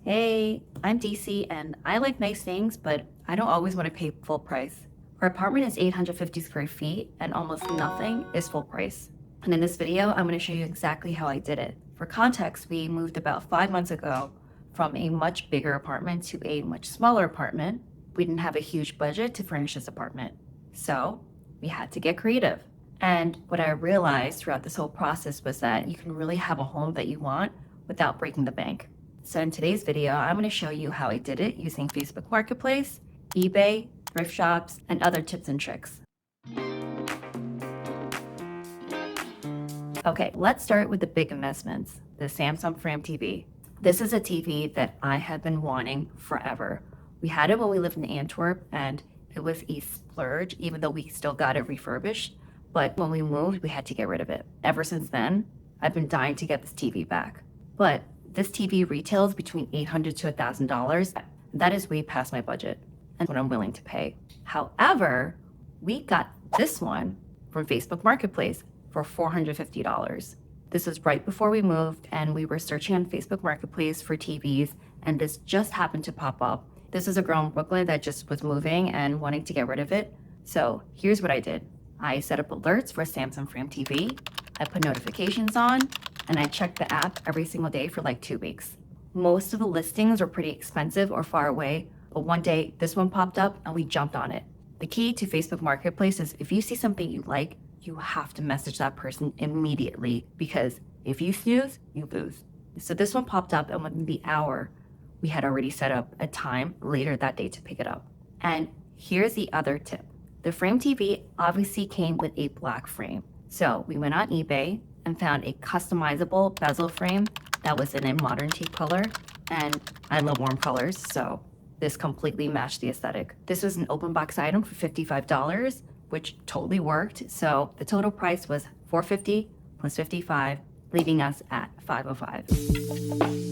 Hey, I'm DC and I like nice things, but I don't always want to pay full price. Our apartment is 850 square feet and almost nothing is full price. And in this video, I'm going to show you exactly how I did it. For context, we moved about 5 months ago from a much bigger apartment to a much smaller apartment. We didn't have a huge budget to furnish this apartment. So we had to get creative. And what I realized throughout this whole process was that you can really have a home that you want without breaking the bank. So in today's video, I'm going to show you how I did it using Facebook Marketplace, eBay, thrift shops, and other tips and tricks. Okay, let's start with the big investments, the Samsung Frame TV. This is a TV that I have been wanting forever. We had it when we lived in Antwerp, and it was a splurge, even though we still got it refurbished. But when we moved, we had to get rid of it. Ever since then, I've been dying to get this TV back. But this TV retails between $800 to $1,000. That is way past my budget and what I'm willing to pay. However, we got this one from Facebook Marketplace for $450. This was right before we moved, and we were searching on Facebook Marketplace for TVs, and this just happened to pop up. This is a girl in Brooklyn that just was moving and wanting to get rid of it. So here's what I did. I set up alerts for Samsung Frame TV. I put notifications on, and I checked the app every single day for like 2 weeks. Most of the listings were pretty expensive or far away, but one day this one popped up and we jumped on it. The key to Facebook Marketplace is if you see something you like, you have to message that person immediately, because if you snooze, you lose. So this one popped up, and within the hour, we had already set up a time later that day to pick it up. And here's the other tip. The Frame TV obviously came with a black frame. So we went on eBay and found a customizable bezel frame that was in a modern teak color. And I love warm colors, so this completely matched the aesthetic. This was an open box item for $55, which totally worked. So the total price was $450 plus $55, leaving us at $505.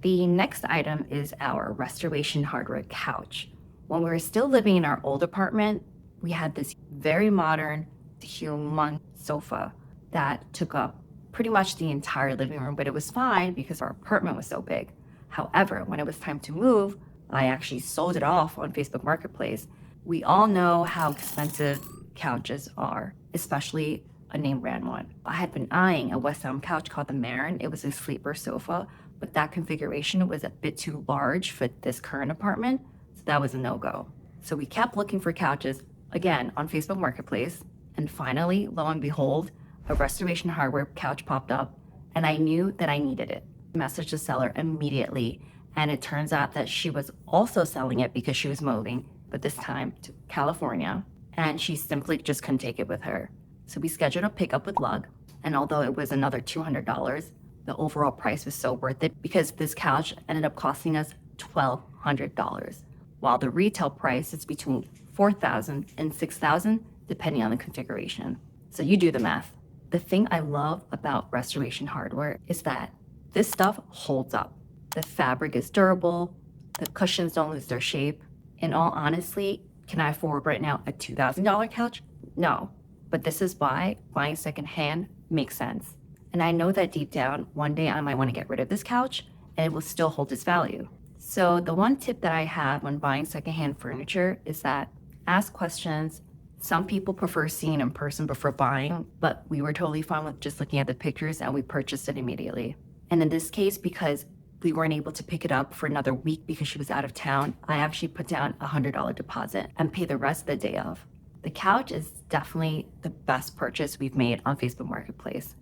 The next item is our restoration hardware couch. When we were still living in our old apartment, we had this very modern, humongous sofa that took up pretty much the entire living room, but it was fine because our apartment was so big. However, when it was time to move, I actually sold it off on Facebook Marketplace. We all know how expensive couches are, especially a name brand one. I had been eyeing a West Elm couch called the Marin. It was a sleeper sofa, but that configuration was a bit too large for this current apartment, so that was a no-go. So we kept looking for couches, again, on Facebook Marketplace, and finally, lo and behold, a restoration hardware couch popped up, and I knew that I needed it. I messaged the seller immediately, and it turns out that she was also selling it because she was moving, but this time to California, and she simply just couldn't take it with her. So we scheduled a pickup with Lug, and although it was another $200, the overall price was so worth it because this couch ended up costing us $1,200, while the retail price is between $4,000 and $6,000, depending on the configuration. So you do the math. The thing I love about restoration hardware is that this stuff holds up. The fabric is durable, the cushions don't lose their shape. In all honesty, can I afford right now a $2,000 couch? No, but this is why buying secondhand makes sense. And I know that deep down, one day I might want to get rid of this couch and it will still hold its value. So the one tip that I have when buying secondhand furniture is that ask questions. Some people prefer seeing in person before buying, but we were totally fine with just looking at the pictures and we purchased it immediately. And in this case, because we weren't able to pick it up for another week because she was out of town, I actually put down a $100 deposit and pay the rest the day of. The couch is definitely the best purchase we've made on Facebook Marketplace.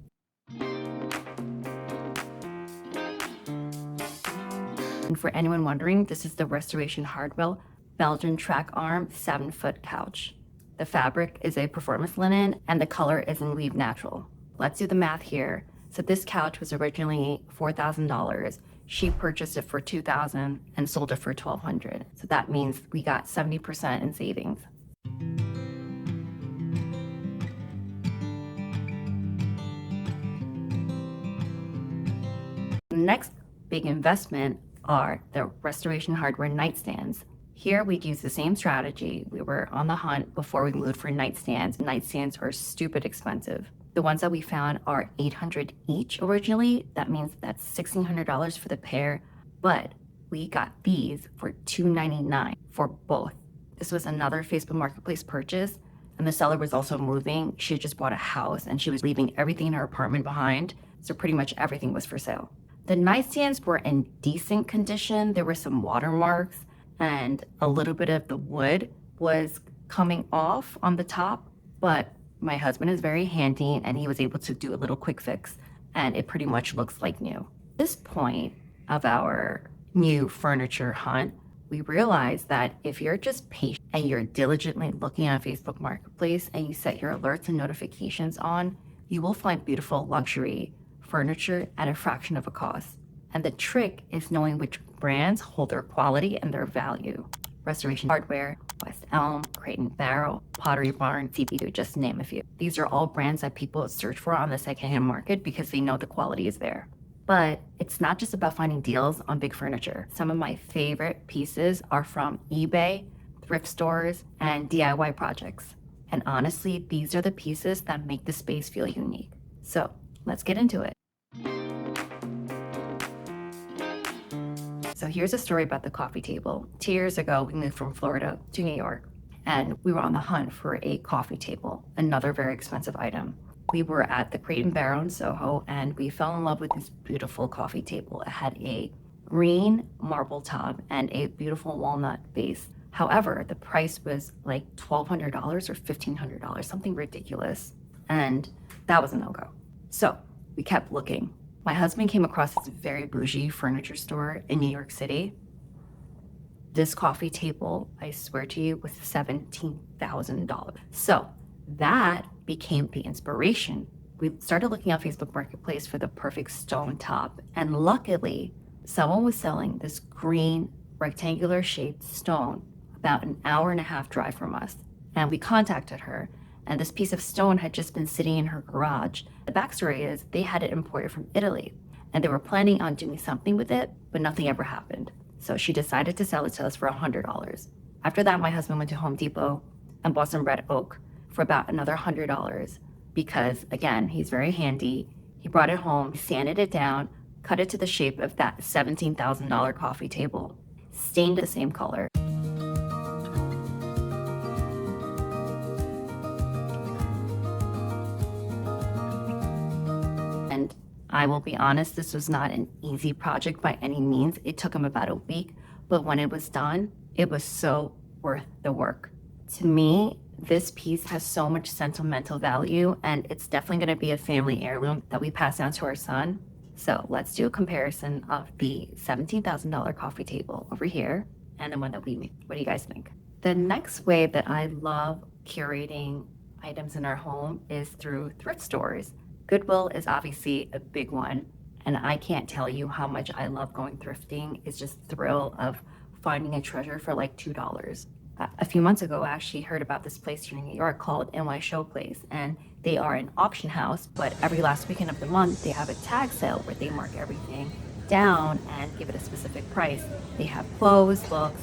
And for anyone wondering, this is the Restoration Hardware Belgian track arm 7-foot couch. The fabric is a performance linen and the color is in Weave Natural. Let's do the math here. So this couch was originally $4,000. She purchased it for $2,000 and sold it for $1,200. So that means we got 70% in savings. The next big investment are the restoration hardware nightstands. Here we'd use the same strategy. We were on the hunt before we moved for nightstands. Nightstands are stupid expensive. The ones that we found are $800 each originally. That means that's $1,600 for the pair, but we got these for $299 for both. This was another Facebook Marketplace purchase, and the seller was also moving. She had just bought a house and she was leaving everything in her apartment behind, so pretty much everything was for sale. The nightstands were in decent condition. There were some watermarks and a little bit of the wood was coming off on the top, but my husband is very handy and he was able to do a little quick fix and it pretty much looks like new. At this point of our new furniture hunt, we realized that if you're just patient and you're diligently looking on Facebook Marketplace and you set your alerts and notifications on, you will find beautiful luxury furniture at a fraction of a cost. And the trick is knowing which brands hold their quality and their value. Restoration Hardware, West Elm, Crate and Barrel, Pottery Barn, CP2, just to name a few. These are all brands that people search for on the secondhand market because they know the quality is there. But it's not just about finding deals on big furniture. Some of my favorite pieces are from eBay, thrift stores, and DIY projects. And honestly, these are the pieces that make the space feel unique. So let's get into it. So here's a story about the coffee table. 2 years ago, we moved from Florida to New York, and we were on the hunt for a coffee table, another very expensive item. We were at the Crate and Barrel in Soho, and we fell in love with this beautiful coffee table. It had a green marble top and a beautiful walnut base. However, the price was like $1,200 or $1,500, something ridiculous, and that was a no-go. So we kept looking. My husband came across this very bougie furniture store in New York City. This coffee table, I swear to you, was $17,000. So that became the inspiration. We started looking on Facebook Marketplace for the perfect stone top. And luckily, someone was selling this green rectangular shaped stone about an hour and a half drive from us. And we contacted her. And this piece of stone had just been sitting in her garage. The backstory is they had it imported from Italy and they were planning on doing something with it, but nothing ever happened. So she decided to sell it to us for $100. After that, my husband went to Home Depot and bought some red oak for about another $100 because, again, he's very handy. He brought it home, sanded it down, cut it to the shape of that $17,000 coffee table, stained the same color. And I will be honest, this was not an easy project by any means. It took him about a week, but when it was done, it was so worth the work. To me, this piece has so much sentimental value, and it's definitely going to be a family heirloom that we pass down to our son. So let's do a comparison of the $17,000 coffee table over here and the one that we made. What do you guys think? The next way that I love curating items in our home is through thrift stores. Goodwill is obviously a big one, and I can't tell you how much I love going thrifting. It's just thrill of finding a treasure for like $2. A few months ago, I actually heard about this place here in New York called NYC Showplace, and they are an auction house, but every last weekend of the month, they have a tag sale where they mark everything down and give it a specific price. They have clothes, books,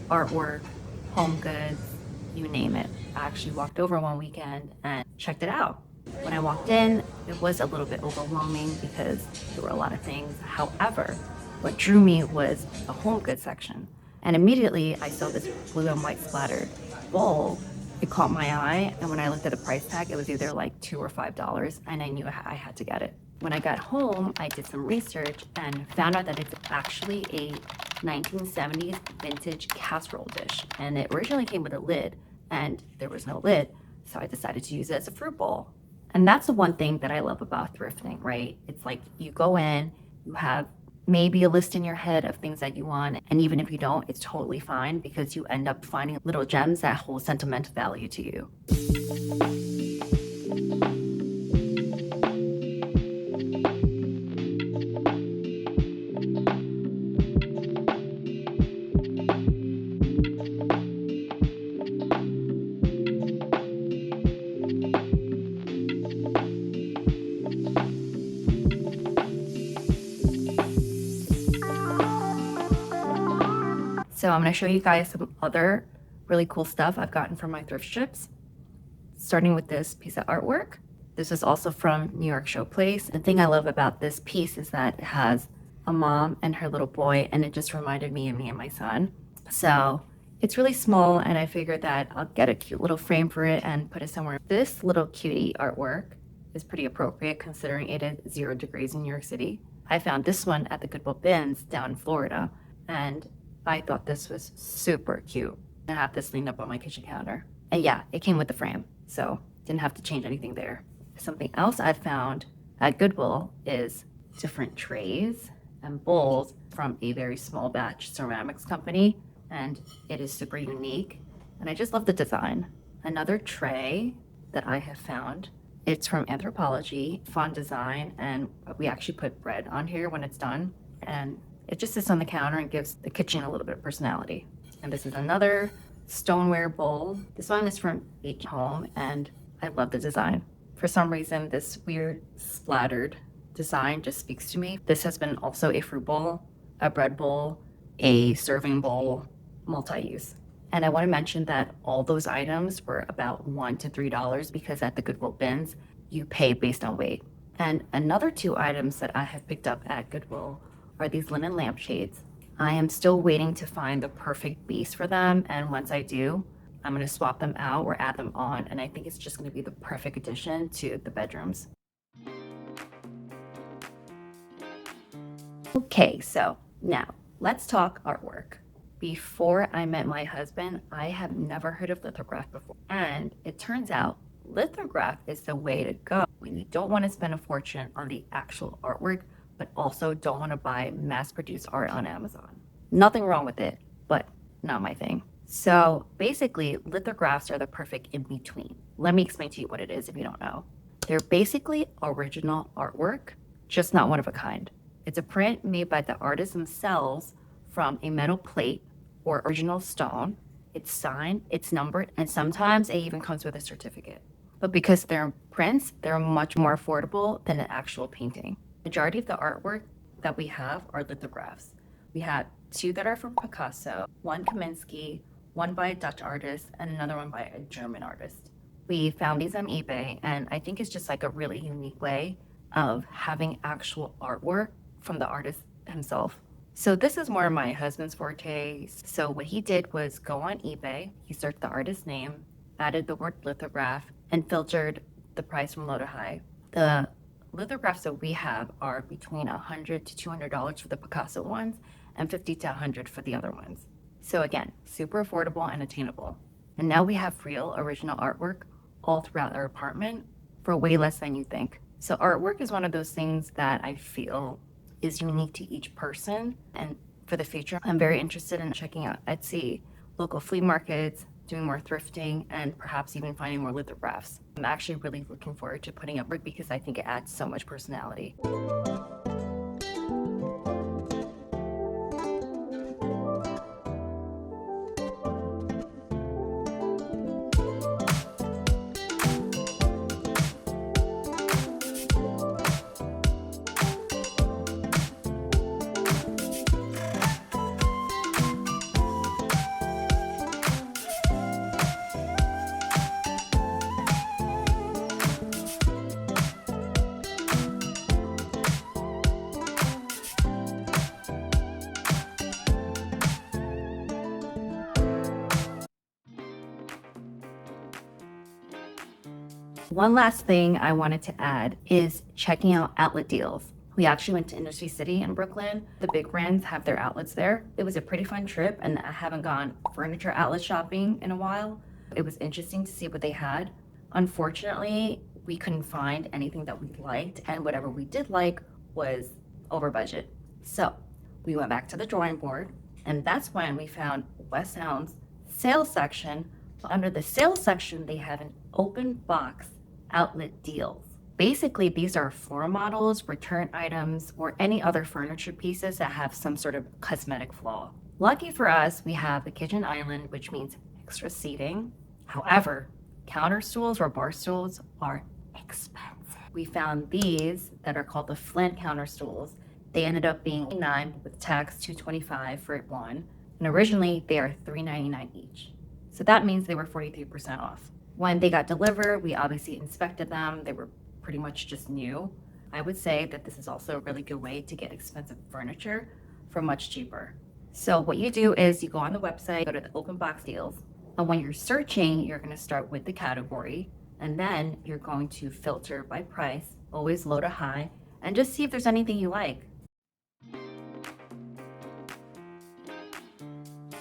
artwork, home goods, you name it. I actually walked over one weekend and checked it out. When I walked in, it was a little bit overwhelming because there were a lot of things. However, what drew me was the home goods section. And immediately I saw this blue and white splattered bowl. It caught my eye, and when I looked at the price tag, it was either like $2 or $5, and I knew I had to get it. When I got home, I did some research and found out that it's actually a 1970s vintage casserole dish. And it originally came with a lid, and there was no lid, so I decided to use it as a fruit bowl. And that's the one thing that I love about thrifting, right? It's like you go in, you have maybe a list in your head of things that you want, and even if you don't, it's totally fine because you end up finding little gems that hold sentimental value to you. So So I'm going to show you guys some other really cool stuff I've gotten from my thrift strips, starting with this piece of artwork. This is also from New York Show Place. The thing I love about this piece is that it has a mom and her little boy, and it just reminded me of me and my son. So it's really small, and I figured that I'll get a cute little frame for it and put it somewhere. This little cutie artwork is pretty appropriate considering it is 0 degrees in New York City. I found this one at the Goodwill bins down in Florida, and I thought this was super cute. I have this leaned up on my kitchen counter. And yeah, it came with the frame, so didn't have to change anything there. Something else I found at Goodwill is different trays and bowls from a very small batch ceramics company, and it is super unique, and I just love the design. Another tray that I have found, it's from Anthropology, fun design, and we actually put bread on here when it's done, and it just sits on the counter and gives the kitchen a little bit of personality. And this is another stoneware bowl. This one is from H Home, and I love the design. For some reason, this weird splattered design just speaks to me. This has been also a fruit bowl, a bread bowl, a serving bowl, multi-use. And I want to mention that all those items were about $1 to $3 because at the Goodwill bins, you pay based on weight. And another 2 items that I have picked up at Goodwill are these linen lampshades. I am still waiting to find the perfect base for them, and once I do, I'm going to swap them out or add them on, and I think it's just going to be the perfect addition to the bedrooms. Okay, so now let's talk artwork. Before I met my husband, I have never heard of lithograph before, and it turns out lithograph is the way to go when you don't want to spend a fortune on the actual artwork, but also don't want to buy mass-produced art on Amazon. Nothing wrong with it, but not my thing. So basically, lithographs are the perfect in-between. Let me explain to you what it is if you don't know. They're basically original artwork, just not one of a kind. It's a print made by the artists themselves from a metal plate or original stone. It's signed, it's numbered, and sometimes it even comes with a certificate. But because they're prints, they're much more affordable than an actual painting. Majority of the artwork that we have are lithographs. We have 2 that are from Picasso, 1 Kaminsky, 1 by a Dutch artist, and another one by a German artist. We found these on eBay, and I think it's just like a really unique way of having actual artwork from the artist himself. So this is more of my husband's forte. So what he did was go on eBay, he searched the artist's name, added the word lithograph, and filtered the price from low to high. The lithographs that we have are between $100 to $200 for the Picasso ones and $50 to $100 for the other ones. So again, super affordable and attainable. And now we have real original artwork all throughout our apartment for way less than you think. So artwork is one of those things that I feel is unique to each person. And for the future, I'm very interested in checking out Etsy, local flea markets, doing more thrifting, and perhaps even finding more lithographs. I'm actually really looking forward to putting up work because I think it adds so much personality. One last thing I wanted to add is checking out outlet deals. We actually went to Industry City in Brooklyn. The big brands have their outlets there. It was a pretty fun trip, and I haven't gone furniture outlet shopping in a while. It was interesting to see what they had. Unfortunately, we couldn't find anything that we liked, and whatever we did like was over budget. So we went back to the drawing board, and that's when we found West Elm's sales section. Under the sales section, they have an open box outlet deals. Basically, these are floor models, return items, or any other furniture pieces that have some sort of cosmetic flaw. Lucky for us, we have a kitchen island, which means extra seating. However, counter stools or bar stools are expensive. We found these that are called the Flint counter stools. They ended up being $9 with tax $225 for one. And originally they are $3.99 each. So that means they were 43% off. When they got delivered, we obviously inspected them. They were pretty much just new. I would say that this is also a really good way to get expensive furniture for much cheaper. So what you do is you go on the website, go to the open box deals, and when you're searching, you're going to start with the category, and then you're going to filter by price, always low to high, and just see if there's anything you like.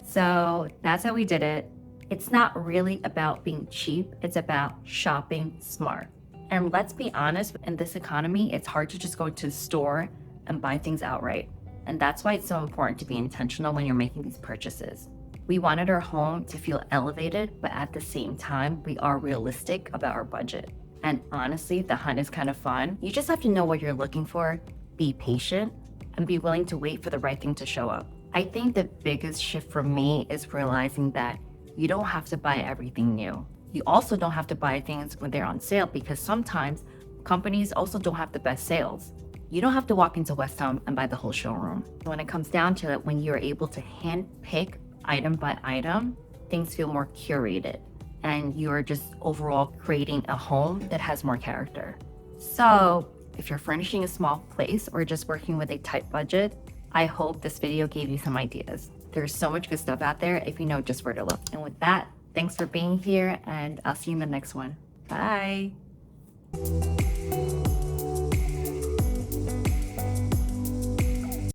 So that's how we did it. It's not really about being cheap, it's about shopping smart. And let's be honest, in this economy, it's hard to just go to the store and buy things outright. And that's why it's so important to be intentional when you're making these purchases. We wanted our home to feel elevated, but at the same time, we are realistic about our budget. And honestly, the hunt is kind of fun. You just have to know what you're looking for, be patient, and be willing to wait for the right thing to show up. I think the biggest shift for me is realizing that you don't have to buy everything new. You also don't have to buy things when they're on sale, because sometimes companies also don't have the best sales. You don't have to walk into Westtown and buy the whole showroom. When it comes down to it, when you're able to hand pick item by item, things feel more curated and you're just overall creating a home that has more character. So if you're furnishing a small place or just working with a tight budget, I hope this video gave you some ideas. There's so much good stuff out there if you know just where to look. And with that, thanks for being here, and I'll see you in the next one. Bye.